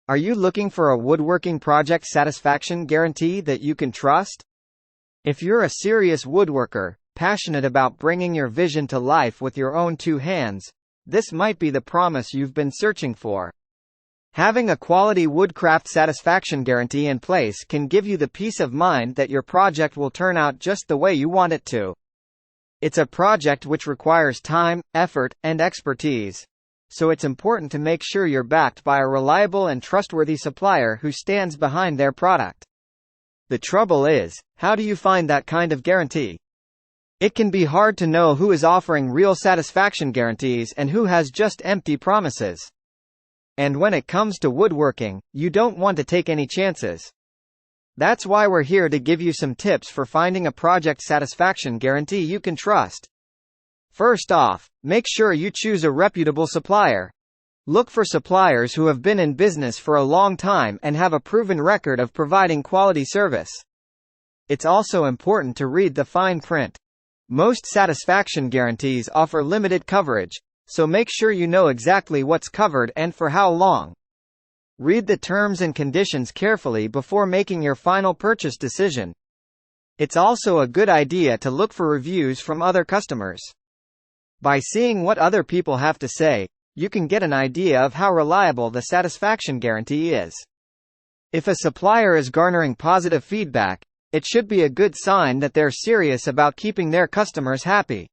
Are you looking for a woodworking project satisfaction guarantee that you can trust? If you're a serious woodworker, passionate about bringing your vision to life with your own two hands, this might be the promise you've been searching for. Having a quality woodcraft satisfaction guarantee in place can give you the peace of mind that your project will turn out just the way you want it to. It's a project which requires time, effort, and expertise. So it's important to make sure you're backed by a reliable and trustworthy supplier who stands behind their product. The trouble is, how do you find that kind of guarantee? It can be hard to know who is offering real satisfaction guarantees and who has just empty promises. And when it comes to woodworking, you don't want to take any chances. That's why we're here to give you some tips for finding a project satisfaction guarantee you can trust. First off, make sure you choose a reputable supplier. Look for suppliers who have been in business for a long time and have a proven record of providing quality service. It's also important to read the fine print. Most satisfaction guarantees offer limited coverage, so make sure you know exactly what's covered and for how long. Read the terms and conditions carefully before making your final purchase decision. It's also a good idea to look for reviews from other customers. By seeing what other people have to say, you can get an idea of how reliable the satisfaction guarantee is. If a supplier is garnering positive feedback, it should be a good sign that they're serious about keeping their customers happy.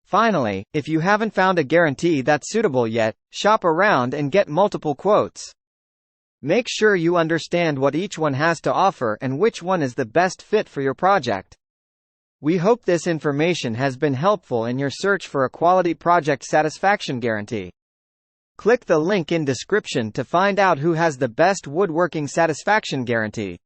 Finally, if you haven't found a guarantee that's suitable yet, shop around and get multiple quotes. Make sure you understand what each one has to offer and which one is the best fit for your project. We hope this information has been helpful in your search for a quality project satisfaction guarantee. Click the link in description to find out who has the best woodworking satisfaction guarantee.